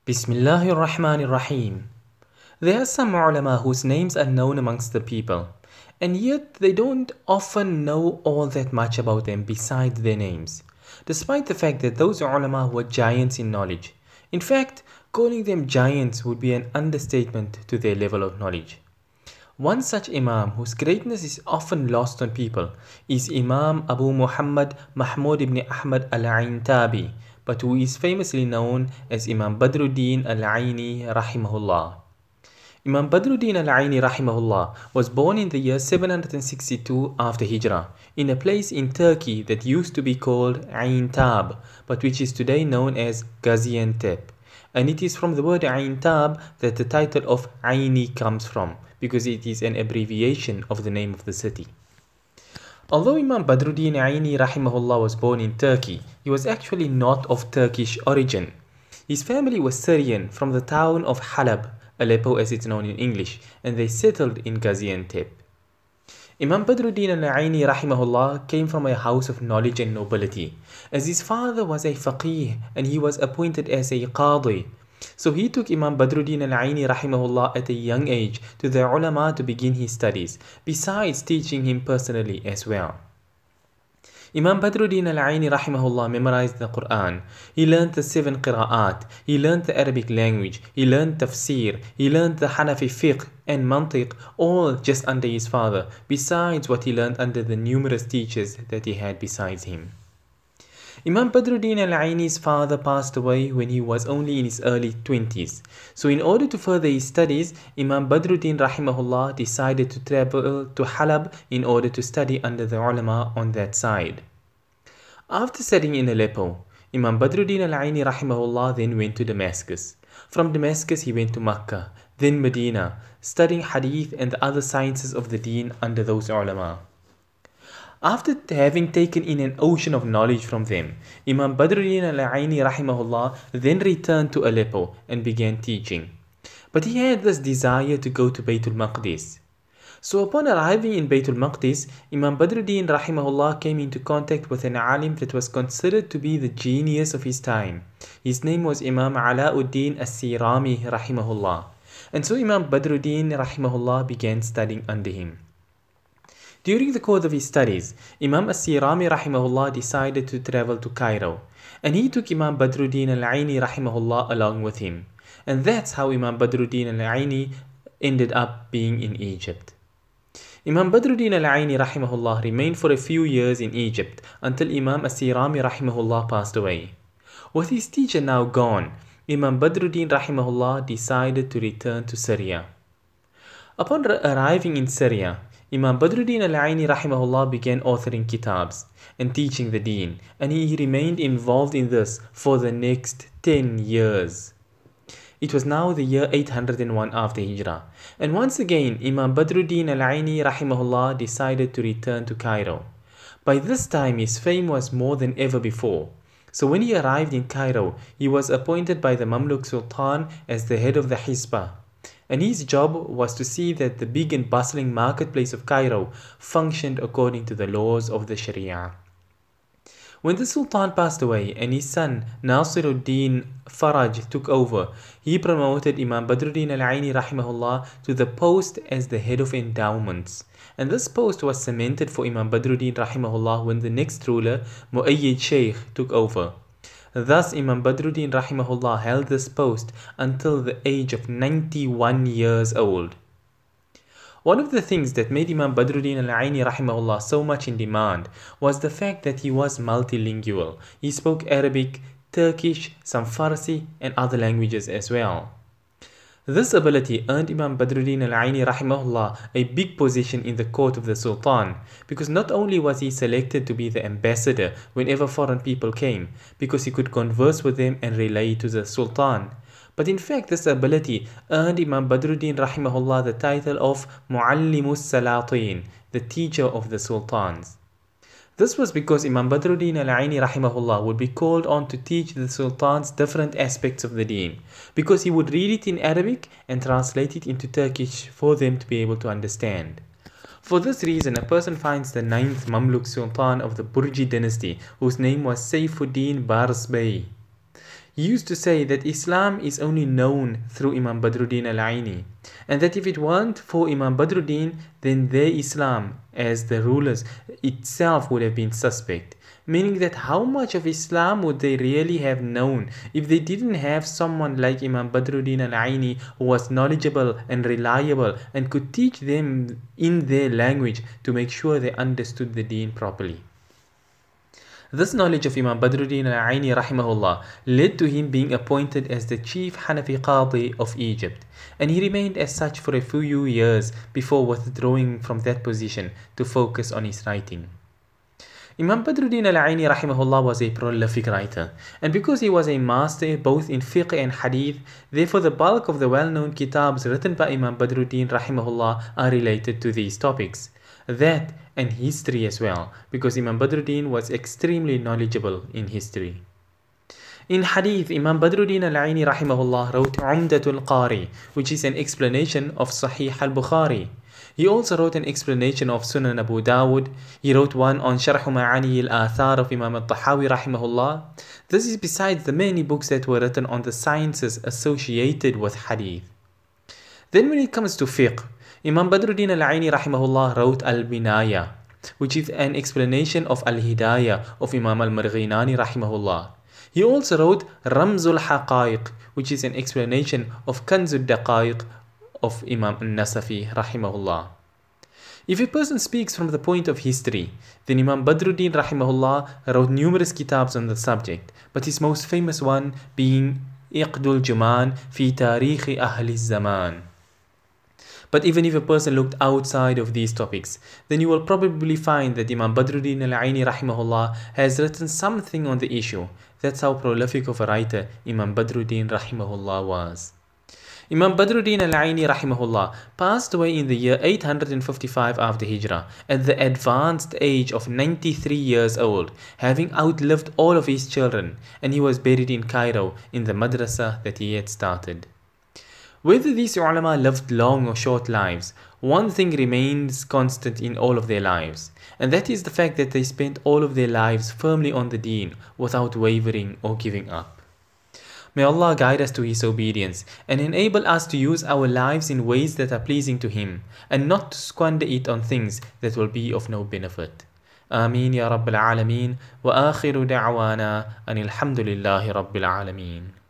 Bismillahir Rahmanir Rahim. There are some ulama whose names are known amongst the people, and yet they don't often know all that much about them besides their names, despite the fact that those ulama were giants in knowledge. In fact, calling them giants would be an understatement to their level of knowledge. One such Imam whose greatness is often lost on people is Imam Abu Muhammad Mahmud ibn Ahmad al-Aintabi, but who is famously known as Imam Badruddeen al-Ayni Rahimahullah. Imam Badruddin al-Ayni Rahimahullah was born in the year 762 after Hijrah in a place in Turkey that used to be called Aintab, but which is today known as Gaziantep. And it is from the word Aintab that the title of Ayni comes from, because it is an abbreviation of the name of the city. Although Imam Badruddin Ayni Rahimahullah was born in Turkey, he was actually not of Turkish origin. His family was Syrian from the town of Halab, Aleppo as it's known in English, and they settled in Gaziantep. Imam Badruddin al-Ayni Rahimahullah came from a house of knowledge and nobility, as his father was a Faqeeh and he was appointed as a Qadi. So he took Imam Badruddin al-Ayni Rahimahullah at a young age to the ulama to begin his studies, besides teaching him personally as well. Imam Badruddin al-Ayni Rahimahullah memorized the Quran. He learned the 7 qira'at. He learned the Arabic language. He learned tafsir. He learned the Hanafi fiqh and mantiq, all just under his father, besides what he learned under the numerous teachers that he had besides him. Imam Badruddin al-Ayni's father passed away when he was only in his early 20s. So in order to further his studies, Imam Badruddin Rahimahullah decided to travel to Halab in order to study under the ulama on that side. After studying in Aleppo, Imam Badruddin al-Ayni Rahimahullah then went to Damascus. From Damascus he went to Makkah, then Medina, studying hadith and the other sciences of the deen under those ulama. After having taken in an ocean of knowledge from them, Imam Badruddin al-Ayni Rahimahullah then returned to Aleppo and began teaching. But he had this desire to go to Baytul Maqdis. So upon arriving in Baytul Maqdis, Imam Badruddin Rahimahullah came into contact with an alim that was considered to be the genius of his time. His name was Imam Alauddin as-Sirami Rahimahullah. And so Imam Badruddin Rahimahullah began studying under him. During the course of his studies, Imam as-Sirami Rahimahullah decided to travel to Cairo, and he took Imam Badruddin al-Ayni Rahimahullah along with him. And that's how Imam Badruddin al-Ayni ended up being in Egypt. Imam Badruddin al-Ayni Rahimahullah remained for a few years in Egypt until Imam as-Sirami Rahimahullah passed away. With his teacher now gone, Imam Badruddin Rahimahullah decided to return to Syria. Upon arriving in Syria, Imam Badruddin al-Ayni Rahimahullah began authoring kitabs and teaching the deen, and he remained involved in this for the next 10 years. It was now the year 801 after Hijrah, and once again Imam Badruddin al-Ayni Rahimahullah decided to return to Cairo. By this time his fame was more than ever before. So when he arrived in Cairo, he was appointed by the Mamluk Sultan as the head of the Hisbah. And his job was to see that the big and bustling marketplace of Cairo functioned according to the laws of the Sharia. When the Sultan passed away and his son Nasiruddin Faraj took over, he promoted Imam Badruddin al-Ayni Rahimahullah to the post as the head of endowments. And this post was cemented for Imam Badruddin Rahimahullah when the next ruler, Mu'ayyid Sheikh, took over. Thus, Imam Badruddin Rahimahullah held this post until the age of 91 years old. One of the things that made Imam Badruddin al-Ayni Rahimahullah so much in demand was the fact that he was multilingual. He spoke Arabic, Turkish, some Farsi and other languages as well. This ability earned Imam Badruddin al-Ayni Rahimahullah a big position in the court of the Sultan, because not only was he selected to be the ambassador whenever foreign people came, because he could converse with them and relay to the Sultan, but in fact this ability earned Imam Badruddin Rahimahullah the title of Muallimus Salatin, the teacher of the Sultans. This was because Imam Badruddin al-Ayni Rahimahullah would be called on to teach the sultans different aspects of the deen, because he would read it in Arabic and translate it into Turkish for them to be able to understand. For this reason, a person finds the 9th Mamluk Sultan of the Burji dynasty, whose name was Saifuddin Bars Bey. He used to say that Islam is only known through Imam Badruddin al-Ayni, and that if it weren't for Imam Badruddin, then their Islam as the rulers itself would have been suspect. Meaning that how much of Islam would they really have known if they didn't have someone like Imam Badruddin al-Ayni who was knowledgeable and reliable and could teach them in their language to make sure they understood the deen properly. This knowledge of Imam Badruddin al-Ayni rahimahullah led to him being appointed as the chief Hanafi Qadi of Egypt, and he remained as such for a few years before withdrawing from that position to focus on his writing. Imam Badruddin al-Ayni rahimahullah was a prolific writer, and because he was a master both in fiqh and hadith, therefore the bulk of the well-known kitabs written by Imam Badruddin rahimahullah are related to these topics. That and history as well, because Imam Badruddin was extremely knowledgeable in history. In hadith, Imam Badruddin al-Ayni rahimahullah wrote Umdatul Qari, which is an explanation of Sahih al-Bukhari. He also wrote an explanation of Sunan Abu Dawud. He wrote one on Sharh Ma'ani al-Athar of Imam al-Tahawi rahimahullah. This is besides the many books that were written on the sciences associated with hadith. Then when it comes to fiqh, Imam Badruddin al-Ayni rahimahullah wrote Al-Binaya, which is an explanation of Al-Hidayah of Imam al-Marghinani rahimahullah. He also wrote Ramzul Haqaiq, which is an explanation of Kanzul Daqaiq of Imam al-Nasafi rahimahullah. If a person speaks from the point of history, then Imam Badruddin rahimahullah wrote numerous kitabs on the subject, but his most famous one being Iqdul Juman fi Tarikh Ahli Zaman. But even if a person looked outside of these topics, then you will probably find that Imam Badruddin al-Ayni rahimahullah has written something on the issue. That's how prolific of a writer Imam Badruddin rahimahullah was. Imam Badruddin al-Ayni rahimahullah passed away in the year 855 after Hijrah at the advanced age of 93 years old, having outlived all of his children, and he was buried in Cairo in the madrasa that he had started. Whether these ulama lived long or short lives, one thing remains constant in all of their lives, and that is the fact that they spent all of their lives firmly on the deen without wavering or giving up. May Allah guide us to His obedience and enable us to use our lives in ways that are pleasing to Him and not to squander it on things that will be of no benefit. Ameen ya Rabbil Alameen wa akhiru da'wana anil hamdulillahi Rabbil Alameen.